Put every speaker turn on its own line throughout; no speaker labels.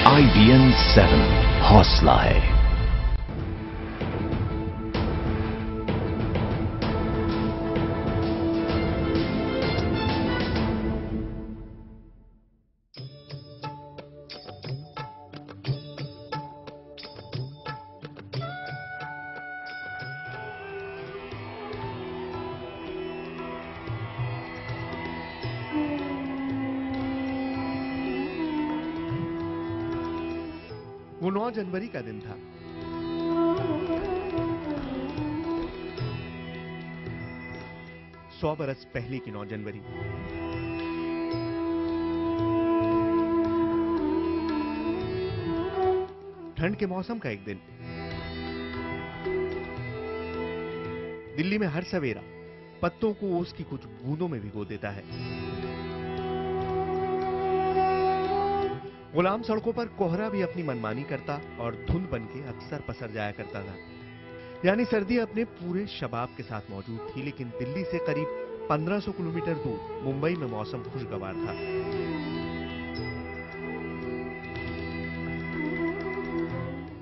IBN 7 हौसला है।
वो 9 जनवरी का दिन था। सौ बरस पहले की 9 जनवरी। ठंड के मौसम का एक दिन। दिल्ली में हर सवेरा पत्तों को ओस की कुछ बूंदों में भिगो देता है। गुलाम सड़कों पर कोहरा भी अपनी मनमानी करता और धुंध बन के अक्सर पसर जाया करता था। यानी सर्दी अपने पूरे शबाब के साथ मौजूद थी, लेकिन दिल्ली से करीब 1500 किलोमीटर दूर मुंबई में मौसम खुशगवार था।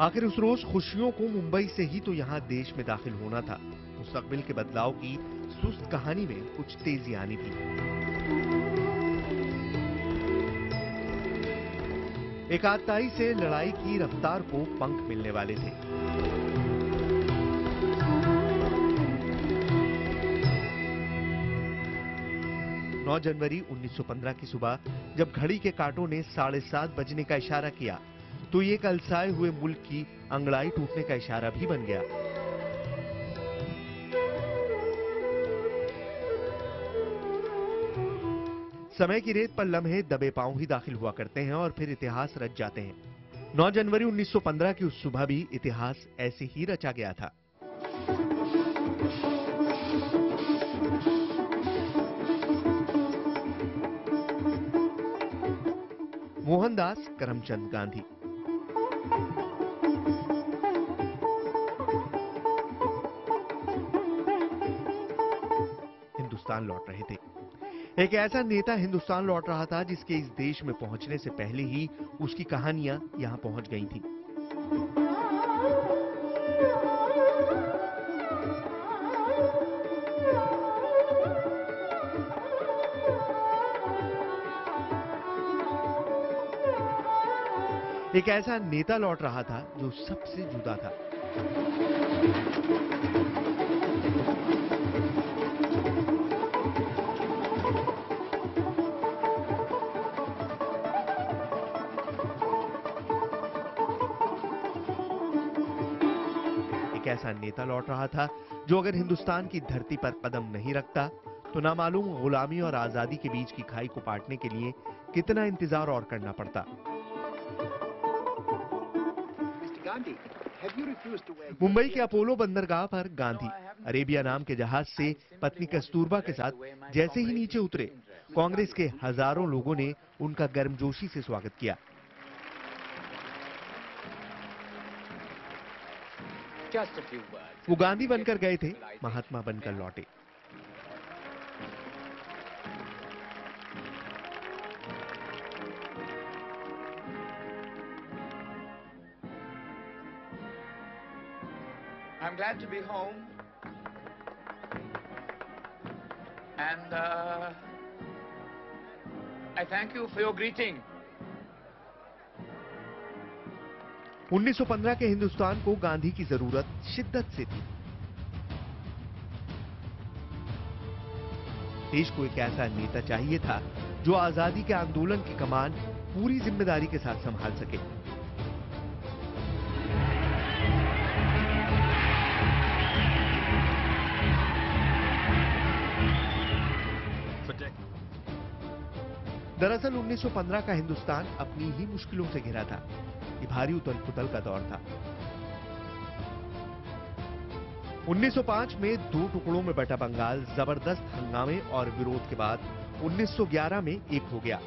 आखिर उस रोज खुशियों को मुंबई से ही तो यहां देश में दाखिल होना था। मुस्तकबिल के बदलाव की सुस्त कहानी में कुछ तेजी आनी थी। एकाताई से लड़ाई की रफ्तार को पंख मिलने वाले थे। नौ जनवरी 1915 की सुबह जब घड़ी के कांटों ने 7:30 बजने का इशारा किया, तो ये कलसाए हुए मुल्क की अंगड़ाई टूटने का इशारा भी बन गया। समय की रेत पर लम्हे दबे पांव ही दाखिल हुआ करते हैं और फिर इतिहास रच जाते हैं। 9 जनवरी 1915 की उस सुबह भी इतिहास ऐसे ही रचा गया था। मोहनदास करमचंद गांधी। हिंदुस्तान लौट रहे थे। एक ऐसा नेता हिंदुस्तान लौट रहा था जिसके इस देश में पहुंचने से पहले ही उसकी कहानियां यहां पहुंच गई थीं। एक ऐसा नेता लौट रहा था जो सबसे जुदा था। एक ऐसा नेता लौट रहा था जो अगर हिंदुस्तान की धरती पर कदम नहीं रखता तो नामालूम गुलामी और आजादी के बीच की खाई को पाटने के लिए कितना इंतजार और करना पड़ता। मुंबई के अपोलो बंदरगाह पर गांधी अरेबिया नाम के जहाज से पत्नी कस्तूरबा के साथ जैसे ही नीचे उतरे, कांग्रेस के हजारों लोगों ने उनका गर्मजोशी से स्वागत किया। वो गांधी बनकर गए थे, महात्मा बनकर लौटे।
I'm glad to be home, and I thank you for your greeting.
1915 के हिंदुस्तान को गांधी की जरूरत शिद्दत से थी। देश को एक ऐसा नेता चाहिए था जो आजादी के आंदोलन की कमान पूरी जिम्मेदारी के साथ संभाल सके। दरअसल 1915 का हिंदुस्तान अपनी ही मुश्किलों से घिरा था। ये भारी उथल-पुथल का दौर था। 1905 में 2 टुकड़ों में बटा बंगाल जबरदस्त हंगामे और विरोध के बाद 1911 में एक हो गया।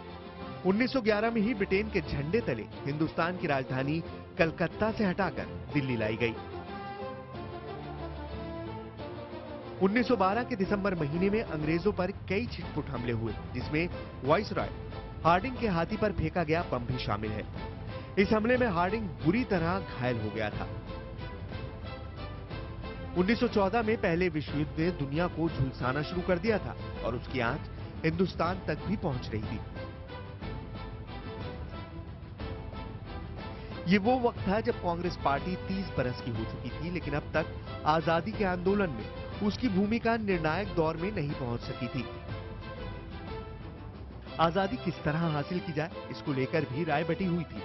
1911 में ही ब्रिटेन के झंडे तले हिंदुस्तान की राजधानी कलकत्ता से हटाकर दिल्ली लाई गई। 1912 के दिसंबर महीने में अंग्रेजों पर कई छिटपुट हमले हुए, जिसमें वाइसरॉय हार्डिंग के हाथी पर फेंका गया बम भी शामिल है। इस हमले में हार्डिंग बुरी तरह घायल हो गया था। 1914 में पहले विश्व युद्ध ने दुनिया को झुलसाना शुरू कर दिया था और उसकी आंच हिंदुस्तान तक भी पहुंच रही थी। ये वो वक्त था जब कांग्रेस पार्टी 30 बरस की हो चुकी थी, लेकिन अब तक आजादी के आंदोलन में उसकी भूमिका निर्णायक दौर में नहीं पहुंच सकी थी। आजादी किस तरह हासिल की जाए, इसको लेकर भी राय बटी हुई थी।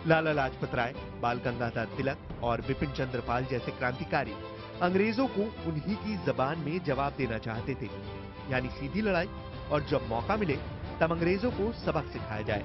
लाला लाजपत राय, बाल गंगाधर तिलक और बिपिन चंद्र पाल जैसे क्रांतिकारी अंग्रेजों को उन्हीं की जबान में जवाब देना चाहते थे, यानी सीधी लड़ाई, और जब मौका मिले तब अंग्रेजों को सबक सिखाया जाए।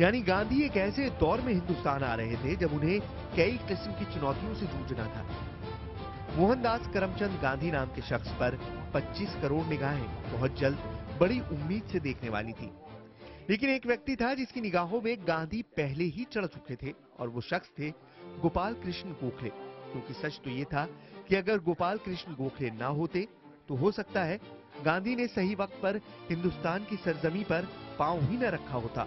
यानी गांधी एक ऐसे दौर में हिंदुस्तान आ रहे थे जब उन्हें कई किस्म की चुनौतियों से जूझना था। मोहनदास करमचंद गांधी नाम के शख्स पर 25 करोड़ निगाहें बहुत जल्द बड़ी उम्मीद से देखने वाली थी। लेकिन एक व्यक्ति था जिसकी निगाहों में गांधी पहले ही चढ़ चुके थे, और वो शख्स थे गोपाल कृष्ण गोखले। क्योंकि सच तो ये था कि अगर गोपाल कृष्ण गोखले ना होते तो हो सकता है गांधी ने सही वक्त पर हिंदुस्तान की सरजमी पर पांव ही न रखा होता,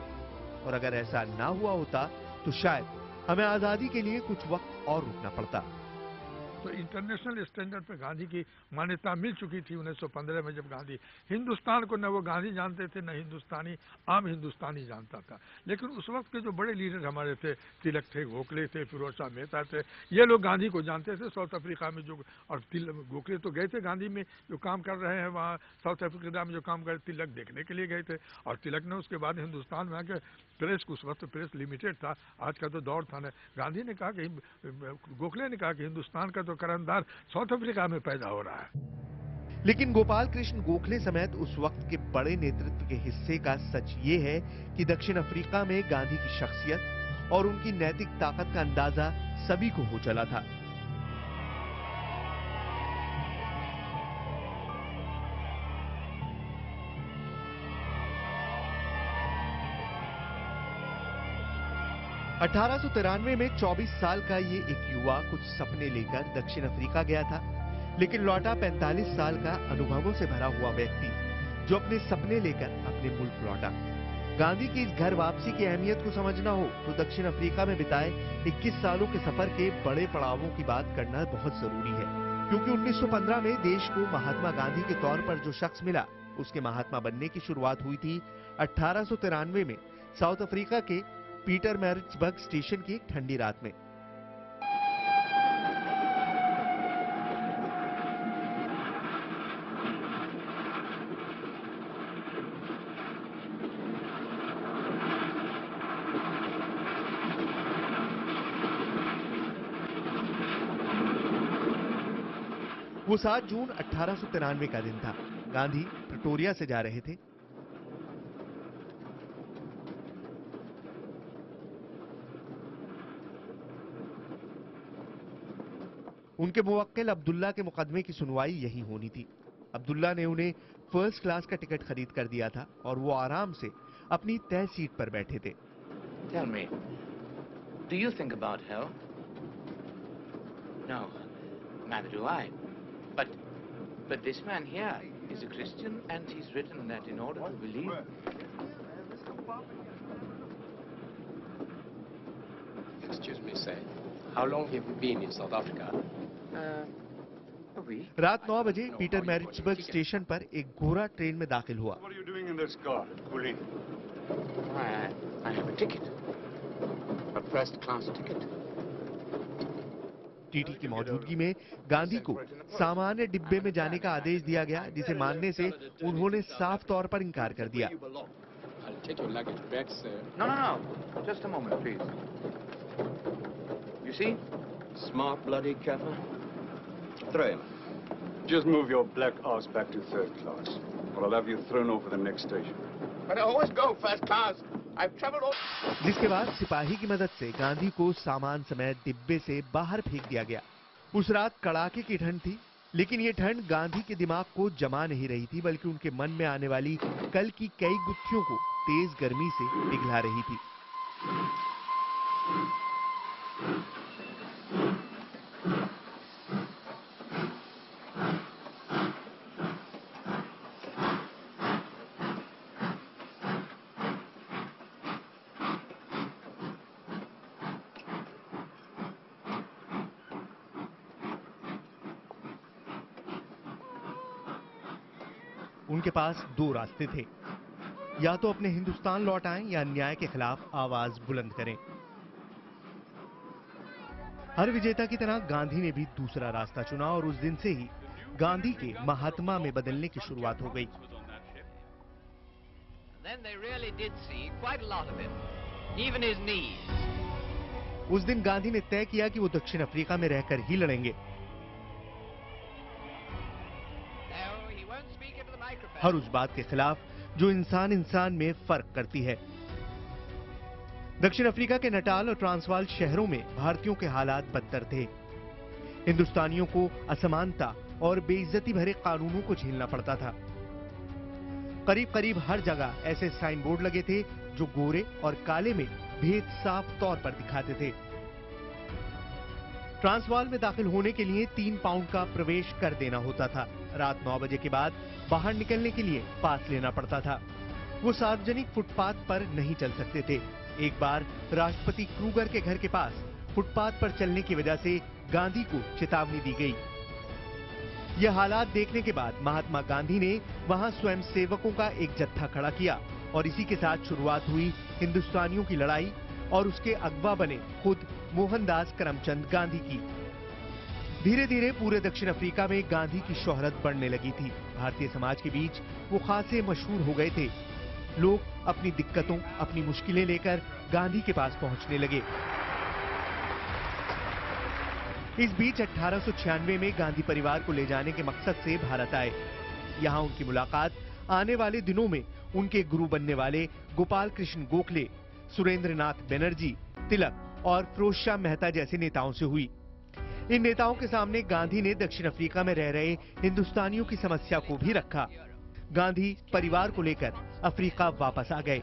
और अगर ऐसा ना हुआ होता तो शायद हमें आजादी के लिए कुछ वक्त और रुकना पड़ता।
तो इंटरनेशनल स्टैंडर्ड पे गांधी की मान्यता मिल चुकी थी 1915 में, जब गांधी हिंदुस्तान को न वो गांधी जानते थे, न हिंदुस्तानी आम हिंदुस्तानी जानता था। लेकिन उस वक्त के जो बड़े लीडर हमारे थे, तिलक थे, गोखले थे, फिरोज शाह मेहता थे, ये लोग गांधी को जानते थे। साउथ अफ्रीका में जो, और गोखले तो गए थे गांधी में जो काम कर रहे हैं वहाँ साउथ अफ्रीका में जो काम कर, तिलक देखने के लिए गए थे। और तिलक ने उसके बाद हिंदुस्तान में आके प्रेस, उस वक्त प्रेस लिमिटेड था, आज का तो दौर था ना, गांधी ने कहा कि, गोखले ने कहा कि हिंदुस्तान का तो करंदार साउथ अफ्रीका में पैदा हो रहा है।
लेकिन गोपाल कृष्ण गोखले समेत उस वक्त के बड़े नेतृत्व के हिस्से का सच ये है कि दक्षिण अफ्रीका में गांधी की शख्सियत और उनकी नैतिक ताकत का अंदाजा सभी को हो चला था। अठारह में 24 साल का ये एक युवा कुछ सपने लेकर दक्षिण अफ्रीका गया था, लेकिन लौटा 45 साल का अनुभवों से भरा हुआ व्यक्ति जो अपने सपने लेकर अपने मुल्क लौटा। गांधी की इस घर वापसी की अहमियत को समझना हो तो दक्षिण अफ्रीका में बिताए 21 सालों के सफर के बड़े पड़ावों की बात करना बहुत जरूरी है, क्योंकि 1915 में देश को महात्मा गांधी के तौर पर जो शख्स मिला, उसके महात्मा बनने की शुरुआत हुई थी 1893 में साउथ अफ्रीका के पीटरमैरिट्सबर्ग स्टेशन की एक ठंडी रात में। वो 7 जून 1893 का दिन था। गांधी प्रिटोरिया से जा रहे थे। उनके मुवक्किल अब्दुल्ला के मुकदमे की सुनवाई यही होनी थी। अब्दुल्ला ने उन्हें फर्स्ट क्लास का टिकट खरीद कर दिया था और वो आराम से अपनी तय सीट पर बैठे थे।
Tell me, do you think about hell? No, neither do I. But this man here is a Christian, and he's written that in order to believe.
Excuse me, sir. How long have you been in South Africa?
A week.
रात 9 बजे पीटरमैरिट्सबर्ग station पर एक घोड़ा train में दाखिल हुआ।
What are you doing in this car, Coolie?
I have a ticket. A first class ticket.
TT की मौजूदगी में गांधी को सामान्य डिब्बे में जाने का आदेश दिया गया, जिसे मानने से उन्होंने साफ तौर पर इनकार कर दिया।
I'll take your luggage back, sir.
No. Just a moment, please. You see? Smart bloody cover.
Train. Just move your black ass back to third class, or I'll have you thrown over the next station.
But I always go first class. I've traveled all...
जिसके बाद सिपाही की मदद से गांधी को सामान समेत डिब्बे से बाहर फेंक दिया गया। उस रात कड़ाके की ठंड थी, लेकिन ये ठंड गांधी के दिमाग को जमा नहीं रही थी, बल्कि उनके मन में आने वाली कल की कई गुत्थियों को तेज गर्मी से पिघला रही थी। उनके पास दो रास्ते थे, या तो अपने हिंदुस्तान लौट आएं या अन्याय के खिलाफ आवाज बुलंद करें। हर विजेता की तरह गांधी ने भी दूसरा रास्ता चुना और उस दिन से ही गांधी के महात्मा में बदलने की शुरुआत हो गई। उस दिन गांधी ने तय किया कि वो दक्षिण अफ्रीका में रहकर ही लड़ेंगे। हर उस बात के खिलाफ जो इंसान इंसान में फर्क करती है। दक्षिण अफ्रीका के नटाल और ट्रांसवाल शहरों में भारतीयों के हालात बदतर थे। हिंदुस्तानियों को असमानता और बेइज्जती भरे कानूनों को झेलना पड़ता था। करीब करीब हर जगह ऐसे साइन बोर्ड लगे थे जो गोरे और काले में भेद साफ तौर पर दिखाते थे। ट्रांसवाल में दाखिल होने के लिए 3 पाउंड का प्रवेश कर देना होता था। रात 9 बजे के बाद बाहर निकलने के लिए पास लेना पड़ता था। वो सार्वजनिक फुटपाथ पर नहीं चल सकते थे। एक बार राष्ट्रपति क्रूगर के घर के पास फुटपाथ पर चलने की वजह से गांधी को चेतावनी दी गई। यह हालात देखने के बाद महात्मा गांधी ने वहां स्वयंसेवकों का एक जत्था खड़ा किया और इसी के साथ शुरुआत हुई हिंदुस्तानियों की लड़ाई और उसके अगवा बने खुद मोहनदास करमचंद गांधी की। धीरे धीरे पूरे दक्षिण अफ्रीका में गांधी की शोहरत बढ़ने लगी थी। भारतीय समाज के बीच वो खासे मशहूर हो गए थे। लोग अपनी दिक्कतों, अपनी मुश्किलें लेकर गांधी के पास पहुंचने लगे। इस बीच 1896 में गांधी परिवार को ले जाने के मकसद से भारत आए। यहां उनकी मुलाकात आने वाले दिनों में उनके गुरु बनने वाले गोपाल कृष्ण गोखले, सुरेंद्रनाथ बनर्जी, तिलक और फिरोजशाह मेहता जैसे नेताओं से हुई। इन नेताओं के सामने गांधी ने दक्षिण अफ्रीका में रह रहे हिंदुस्तानियों की समस्या को भी रखा। गांधी परिवार को लेकर अफ्रीका वापस आ गए।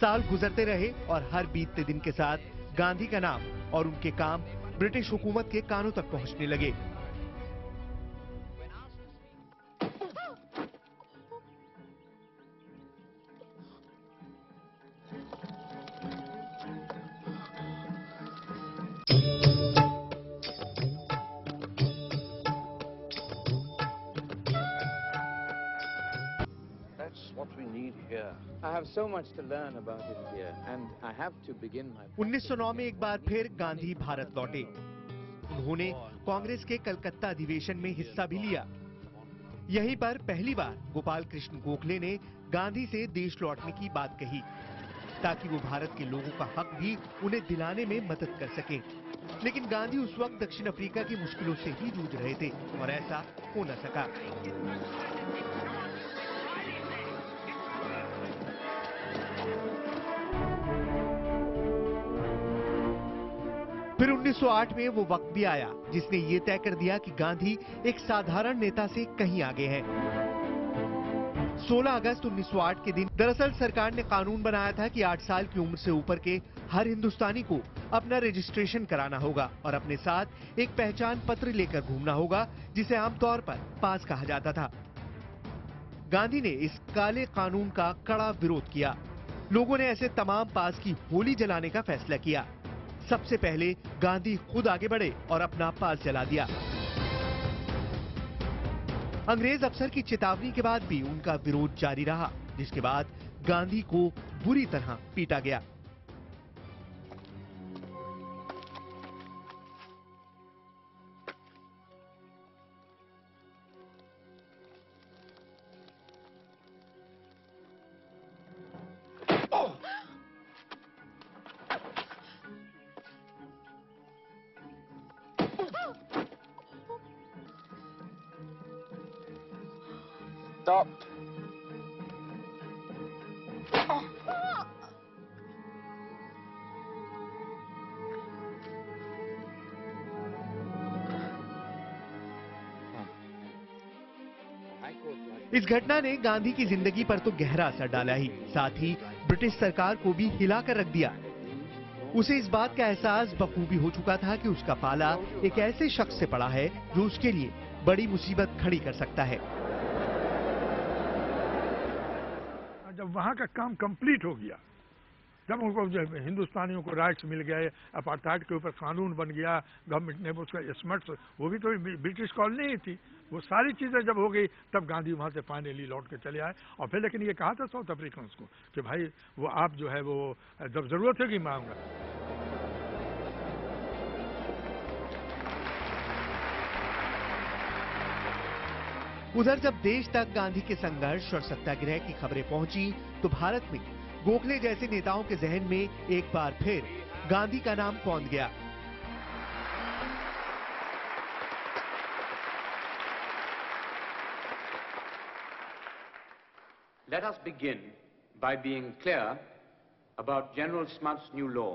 साल गुजरते रहे और हर बीतते दिन के साथ गांधी का नाम और उनके काम ब्रिटिश हुकूमत के कानों तक पहुंचने लगे।
What we need here. I have so much to learn about India and I have to begin my
1909 में एक बार फिर गांधी भारत लौटे। उन्होंने कांग्रेस के कलकत्ता अधिवेशन में हिस्सा भी लिया। यहीं पर पहली बार गोपाल कृष्ण गोखले ने गांधी से देश लौटने की बात कही ताकि वो भारत के लोगों का हक भी उन्हें दिलाने में मदद कर सकें। लेकिन गांधी उस वक्त दक्षिण अफ्रीका की मुश्किलों से ही जूझ रहे थे और ऐसा हो न सका। फिर 1908 में वो वक्त भी आया जिसने ये तय कर दिया कि गांधी एक साधारण नेता से कहीं आगे हैं। 16 अगस्त 1908 के दिन दरअसल सरकार ने कानून बनाया था कि 8 साल की उम्र से ऊपर के हर हिंदुस्तानी को अपना रजिस्ट्रेशन कराना होगा और अपने साथ एक पहचान पत्र लेकर घूमना होगा, जिसे आमतौर पर पास कहा जाता था। गांधी ने इस काले कानून का कड़ा विरोध किया। लोगों ने ऐसे तमाम पास की होली जलाने का फैसला किया। सबसे पहले गांधी खुद आगे बढ़े और अपना पास जला दिया। अंग्रेज अफसर की चेतावनी के बाद भी उनका विरोध जारी रहा, जिसके बाद गांधी को बुरी तरह पीटा गया।
Stop.
इस घटना ने गांधी की जिंदगी पर तो गहरा असर डाला ही, साथ ही ब्रिटिश सरकार को भी हिलाकर रख दिया। उसे इस बात का एहसास बखूबी हो चुका था कि उसका पाला एक ऐसे शख्स से पड़ा है जो उसके लिए बड़ी मुसीबत खड़ी कर सकता है।
जब वहाँ का काम कंप्लीट हो गया, जब उनको हिंदुस्तानियों को राइट्स मिल गए, अपार्टाइड के ऊपर कानून बन गया, गवर्नमेंट ने उसका स्मर्ट्स, वो भी तो ब्रिटिश कॉलोनी ही थी, वो सारी चीजें जब हो गई तब गांधी वहां से फाइनली लौट के चले आए। और फिर लेकिन ये कहा था साउथ अफ्रीकन को कि भाई वो आप जो है वो जब जरूरत होगी मैं आऊंगा।
उधर जब देश तक गांधी के संघर्ष और सत्याग्रह की खबरें पहुंची तो भारत में गोखले जैसे नेताओं के जहन में एक बार फिर गांधी का नाम पौंध गया।
Let us begin by being clear about General Smuts' new law.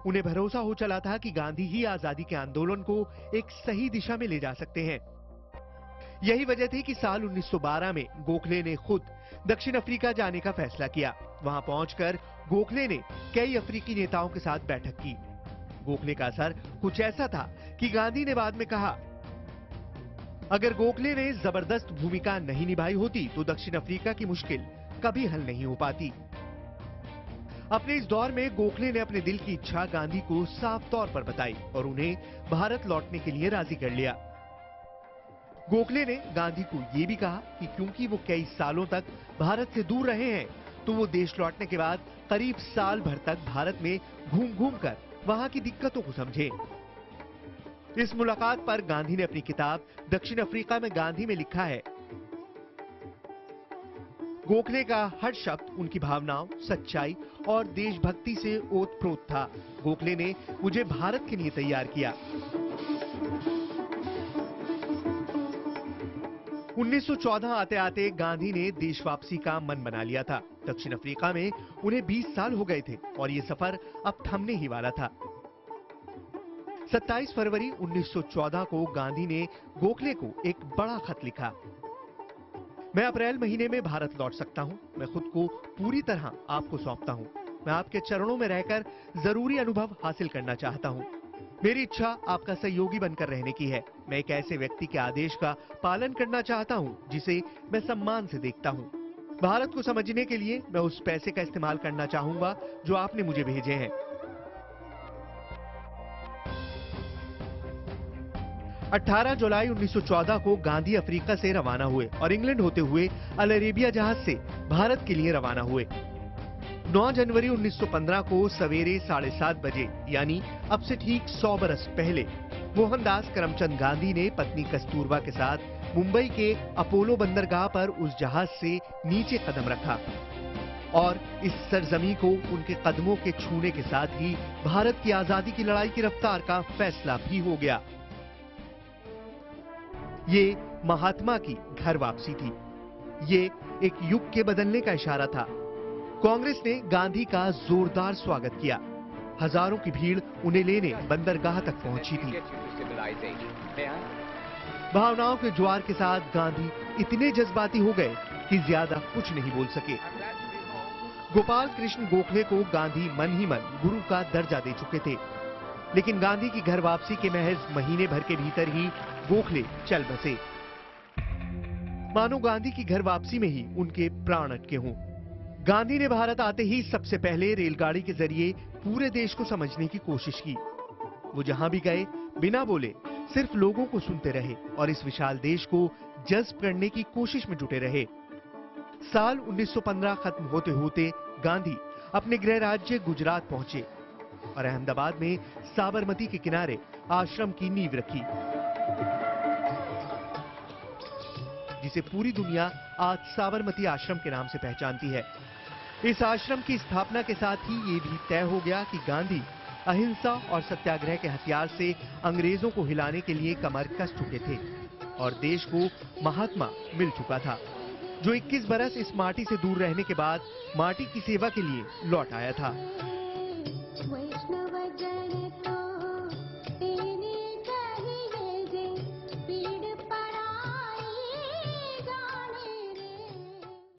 उन्हें भरोसा हो चला था कि गांधी ही आजादी के आंदोलन को एक सही दिशा में ले जा सकते हैं। यही वजह थी कि साल 1912 में गोखले ने खुद दक्षिण अफ्रीका जाने का फैसला किया। वहां पहुंचकर गोखले ने कई अफ्रीकी नेताओं के साथ बैठक की। गोखले का असर कुछ ऐसा था कि गांधी ने बाद में कहा, अगर गोखले ने जबरदस्त भूमिका नहीं निभाई होती तो दक्षिण अफ्रीका की मुश्किल कभी हल नहीं हो पाती। अपने इस दौर में गोखले ने अपने दिल की इच्छा गांधी को साफ तौर पर बताई और उन्हें भारत लौटने के लिए राजी कर लिया। गोखले ने गांधी को यह भी कहा कि क्योंकि वो कई सालों तक भारत से दूर रहे हैं तो वो देश लौटने के बाद करीब साल भर तक भारत में घूम घूम कर वहां की दिक्कतों को समझें। इस मुलाकात पर गांधी ने अपनी किताब दक्षिण अफ्रीका में गांधी में लिखा है, गोखले का हर शब्द उनकी भावनाओं, सच्चाई और देशभक्ति से ओतप्रोत था। गोखले ने मुझे भारत के लिए तैयार किया। 1914 आते आते गांधी ने देश वापसी का मन बना लिया था। दक्षिण अफ्रीका में उन्हें 20 साल हो गए थे और ये सफर अब थमने ही वाला था। 27 फरवरी 1914 को गांधी ने गोखले को एक बड़ा खत लिखा, मैं अप्रैल महीने में भारत लौट सकता हूं। मैं खुद को पूरी तरह आपको सौंपता हूं। मैं आपके चरणों में रहकर जरूरी अनुभव हासिल करना चाहता हूं। मेरी इच्छा आपका सहयोगी बनकर रहने की है। मैं एक ऐसे व्यक्ति के आदेश का पालन करना चाहता हूं जिसे मैं सम्मान से देखता हूं। भारत को समझने के लिए मैं उस पैसे का इस्तेमाल करना चाहूंगा जो आपने मुझे भेजे हैं। 18 जुलाई 1914 को गांधी अफ्रीका से रवाना हुए और इंग्लैंड होते हुए अल अरेबिया जहाज से भारत के लिए रवाना हुए। 9 जनवरी 1915 को सवेरे 7:30 बजे यानी अब से ठीक 100 बरस पहले मोहनदास करमचंद गांधी ने पत्नी कस्तूरबा के साथ मुंबई के अपोलो बंदरगाह पर उस जहाज से नीचे कदम रखा और इस सरजमी को उनके कदमों के छूने के साथ ही भारत की आजादी की लड़ाई की रफ्तार का फैसला भी हो गया। ये महात्मा की घर वापसी थी। ये एक युग के बदलने का इशारा था। कांग्रेस ने गांधी का जोरदार स्वागत किया। हजारों की भीड़ उन्हें लेने बंदरगाह तक पहुंची थी। भावनाओं के ज्वार के साथ गांधी इतने जज्बाती हो गए कि ज्यादा कुछ नहीं बोल सके। गोपाल कृष्ण गोखले को गांधी मन ही मन गुरु का दर्जा दे चुके थे, लेकिन गांधी की घर वापसी के महज महीने भर के भीतर ही गोखले चल बसे। मानो गांधी की घर वापसी में ही उनके प्राण अटके हों। गांधी ने भारत आते ही सबसे पहले रेलगाड़ी के जरिए पूरे देश को समझने की कोशिश की। वो जहां भी गए बिना बोले सिर्फ लोगों को सुनते रहे और इस विशाल देश को जज्ब करने की कोशिश में जुटे रहे। साल 1915 खत्म होते होते गांधी अपने गृह राज्य गुजरात पहुंचे और अहमदाबाद में साबरमती के किनारे आश्रम की नींव रखी, जिसे पूरी दुनिया आज साबरमती आश्रम के नाम से पहचानती है। इस आश्रम की स्थापना के साथ ही ये भी तय हो गया कि गांधी अहिंसा और सत्याग्रह के हथियार से अंग्रेजों को हिलाने के लिए कमर कस चुके थे और देश को महात्मा मिल चुका था, जो 21 बरस इस माटी से दूर रहने के बाद माटी की सेवा के लिए लौट आया था।